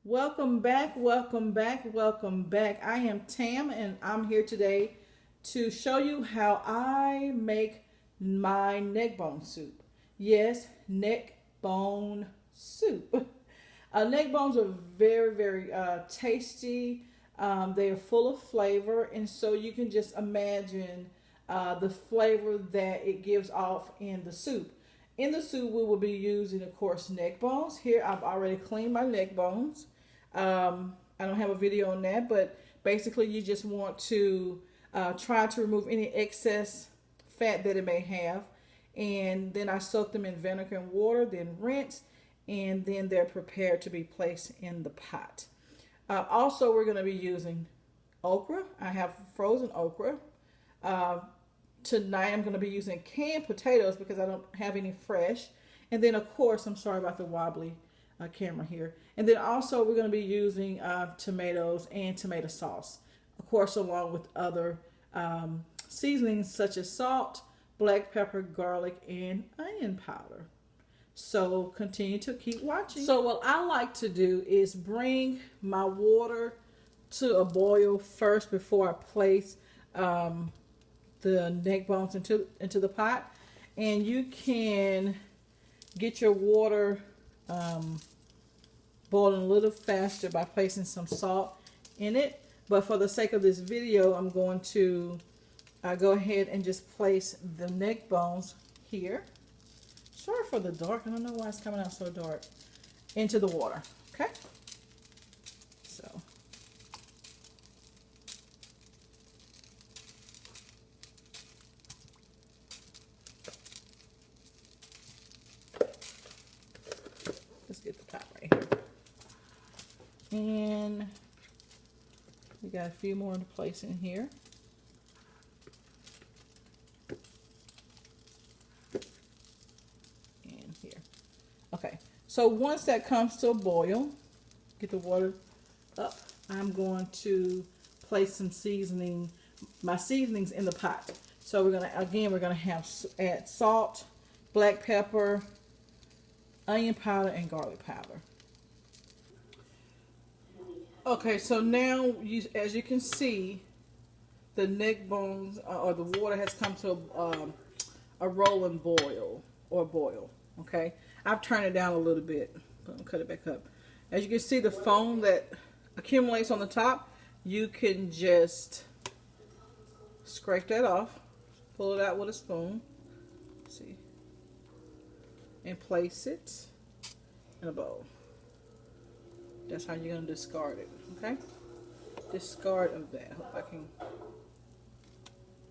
Welcome back, welcome back, welcome back. I am Tam and I'm here today to show you how I make my neck bone soup. Yes, neck bone soup. Neck bones are very tasty. They are full of flavor, and so you can just imagine the flavor that it gives off in the soup. In the soup, we will be using, of course, neck bones. Here, I've already cleaned my neck bones. I don't have a video on that, but basically, you just want to try to remove any excess fat that it may have. And then I soak them in vinegar and water, then rinse, and then they're prepared to be placed in the pot. Also, we're going to be using okra. I have frozen okra. Uh, Tonight, I'm going to be using canned potatoes because I don't have any fresh. And then, of course, I'm sorry about the wobbly camera here. And then also, we're going to be using tomatoes and tomato sauce, of course, along with other seasonings such as salt, black pepper, garlic, and onion powder. So continue to keep watching. So what I like to do is bring my water to a boil first before I place the neck bones into the pot. And you can get your water boiling a little faster by placing some salt in it. But for the sake of this video, I'm going to go ahead and just place the neck bones here. Sorry for the dark. I don't know why it's coming out so dark. Into the water. Okay? So. Let's get the pot right here. And we got a few more to place in here. Okay, so once that comes to a boil, get the water up, I'm going to place some my seasonings in the pot. So we're gonna add salt, black pepper, onion powder, and garlic powder. Okay, so now as you can see, the neck bones or the water has come to a rolling boil or boil. Okay, I've turned it down a little bit, but I'll cut it back up. As you can see, the foam that accumulates on the top, you can just scrape that off, pull it out with a spoon, see, and place it in a bowl. That's how you're going to discard it, okay? Discard of that. Hope I can.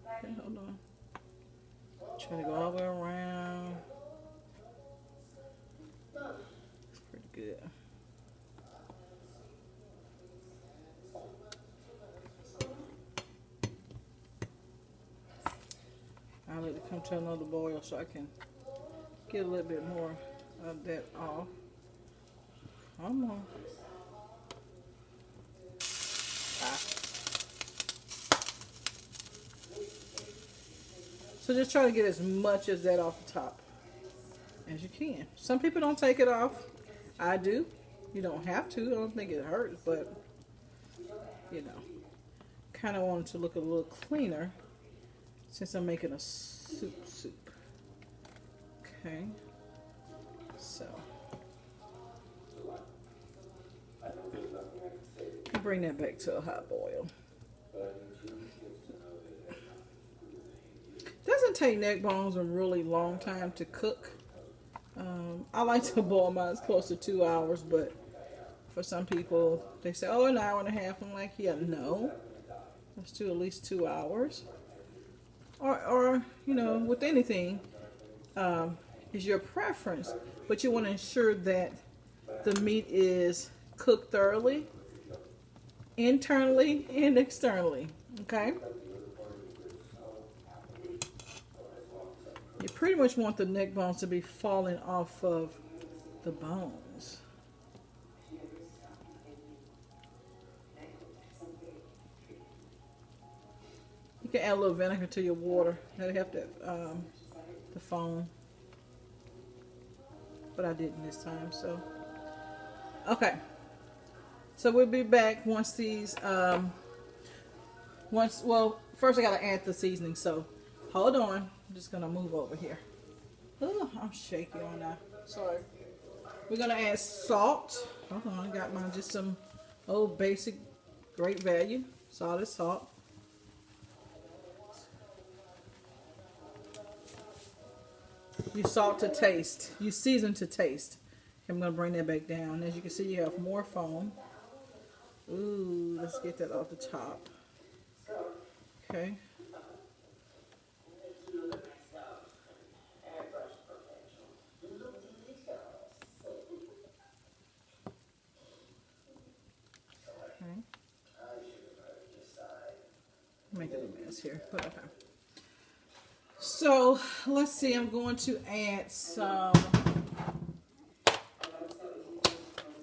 Okay, hold on. Trying to go all the way around. It's pretty good. I'll let it come to another boil so I can get a little bit more of that off. Come on. So just try to get as much as that off the top as you can. Some people don't take it off. I do. You don't have to. I don't think it hurts, but you know, kind of want it to look a little cleaner since I'm making a soup. Okay. So bring that back to a hot boil. Doesn't take neck bones a really long time to cook. I like to boil mine close to 2 hours, but for some people, they say, oh, an hour and a half. I'm like, yeah, no. Let's do at least 2 hours. Or you know, with anything, is your preference. But you want to ensure that the meat is cooked thoroughly, internally and externally. Okay? You pretty much want the neck bones to be falling off of the bones. You can add a little vinegar to your water. That'll help the foam. But I didn't this time, so. Okay. So we'll be back once these, well, first I gotta add the seasoning, so hold on. I'm just gonna move over here. Oh, I'm shaky on that. Sorry. We're gonna add salt. Hold on, I got mine just some old basic great value. Salt is salt. You salt to taste. You season to taste. I'm gonna bring that back down. As you can see, you have more foam. Ooh, let's get that off the top. Okay. Make it a mess here, but okay. So let's see, I'm going to add some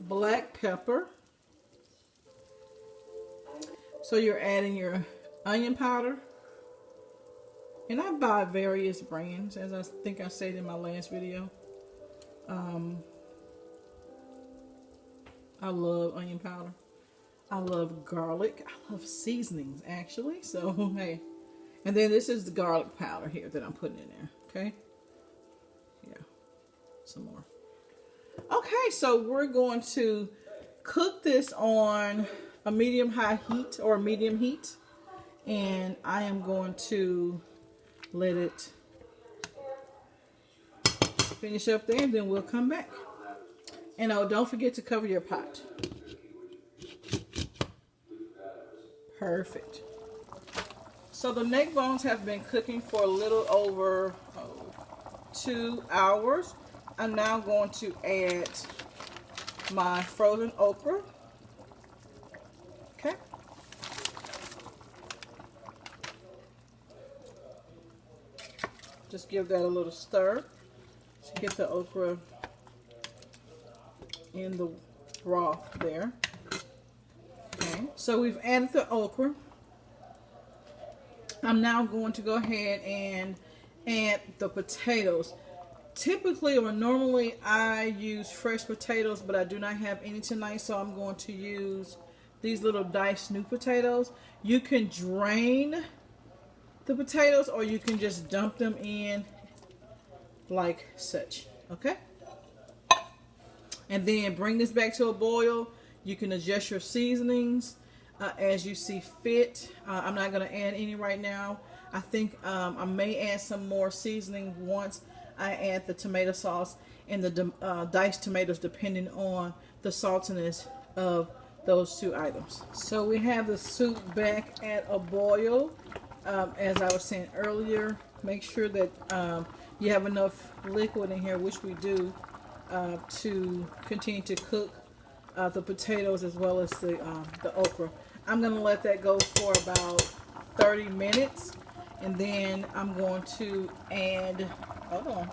black pepper. So you're adding your onion powder. And I buy various brands, as I think I said in my last video. I love onion powder. I love garlic. I love seasonings, actually. So, hey. And then this is the garlic powder here that I'm putting in there. Okay? Yeah. Some more. Okay, so we're going to cook this on a medium-high heat or medium heat. And I am going to let it finish up there, and then we'll come back. And oh, don't forget to cover your pot. Perfect. So the neck bones have been cooking for a little over 2 hours. I'm now going to add my frozen okra. Okay. Just give that a little stir to get the okra in the broth there. Okay, so we've added the okra. I'm now going to go ahead and add the potatoes. Typically or normally I use fresh potatoes, but I do not have any tonight, so I'm going to use these little diced new potatoes. You can drain the potatoes or you can just dump them in like such. Okay? And then bring this back to a boil. You can adjust your seasonings as you see fit. I'm not going to add any right now. I think I may add some more seasoning once I add the tomato sauce and the diced tomatoes, depending on the saltiness of those two items. So we have the soup back at a boil. As I was saying earlier, make sure that you have enough liquid in here, which we do, to continue to cook the potatoes as well as the okra. I'm going to let that go for about 30 minutes, and then I'm going to add, hold on,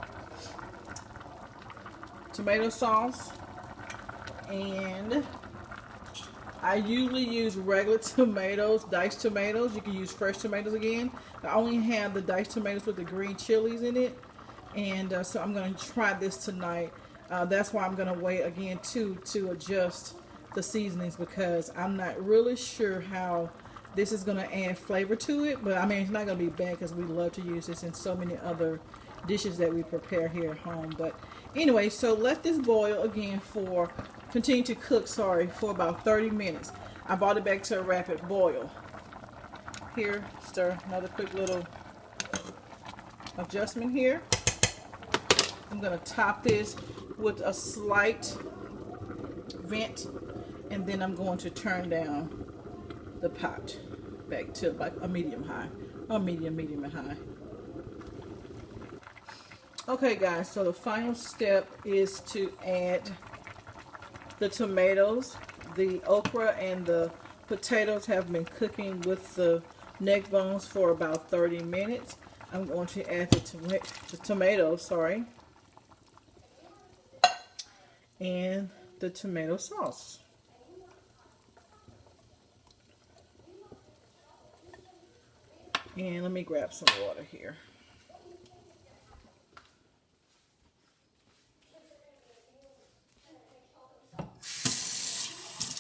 tomato sauce, and I usually use regular tomatoes, diced tomatoes. You can use fresh tomatoes again. I only have the diced tomatoes with the green chilies in it, and so I'm going to try this tonight. That's why I'm going to wait again to adjust the seasonings, because I'm not really sure how this is going to add flavor to it. But I mean, it's not going to be bad because we love to use this in so many other dishes that we prepare here at home. But anyway, so let this boil again continue to cook, for about 30 minutes. I brought it back to a rapid boil. Here, stir another quick little adjustment here. I'm going to top this with a slight vent, and then I'm going to turn down the pot back to like a medium high, or medium and high. Okay guys, so the final step is to add the tomatoes. The okra and the potatoes have been cooking with the neck bones for about 30 minutes. I'm going to add the tomatoes, and the tomato sauce. And let me grab some water here.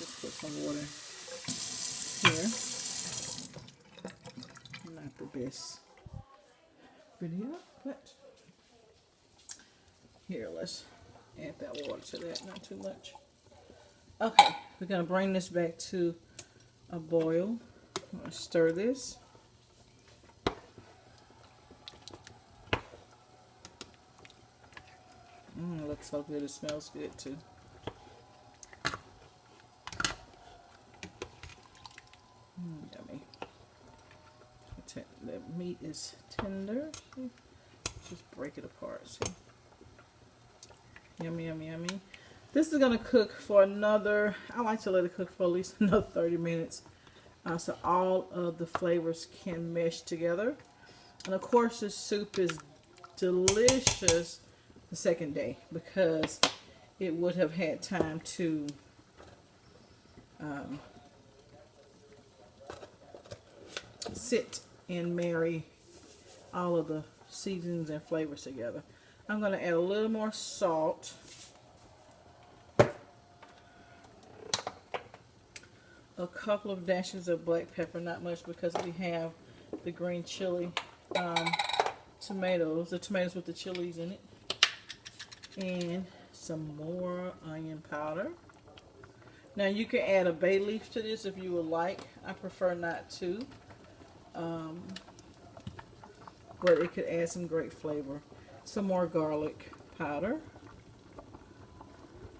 just put some water here. Not the best video, but here, let's add that water to that, not too much. Okay, we're gonna bring this back to a boil. I'm gonna stir this. It looks so good. It smells good too. Yummy. The meat is tender. Just break it apart. See? Yummy, yummy, yummy. This is gonna cook for another. I like to let it cook for at least another 30 minutes, so all of the flavors can mesh together. And of course, this soup is delicious the second day because it would have had time to sit and marry all of the seasonings and flavors together. I'm going to add a little more salt, a couple of dashes of black pepper, not much because we have the green chili tomatoes, the tomatoes with the chilies in it, and some more onion powder. Now you can add a bay leaf to this if you would like. I prefer not to, but it could add some great flavor. Some more garlic powder.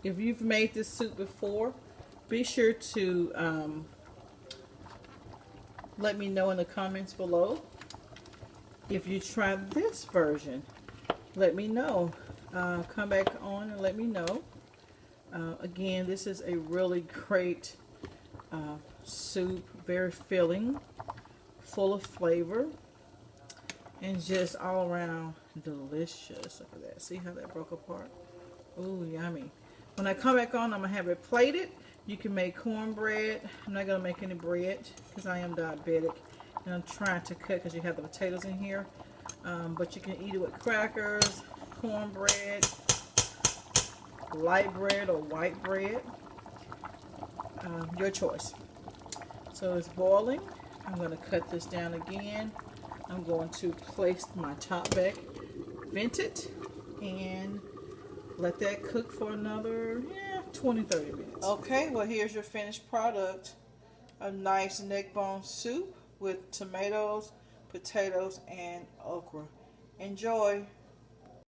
If you've made this soup before, be sure to let me know in the comments below. If you try this version, let me know. Come back on and let me know. Again, this is a really great soup, very filling, full of flavor, and just all around delicious. Look at that. See how that broke apart? Ooh, yummy. When I come back on, I'm going to have it plated. You can make cornbread. I'm not going to make any bread because I am diabetic. And I'm trying to cut because you have the potatoes in here. But you can eat it with crackers, cornbread, light bread or white bread. Your choice. So it's boiling. I'm going to cut this down again. I'm going to place my top back, vent it, and let that cook for another 20-30 minutes. Okay, well here's your finished product. A nice neck bone soup with tomatoes, potatoes, and okra. Enjoy.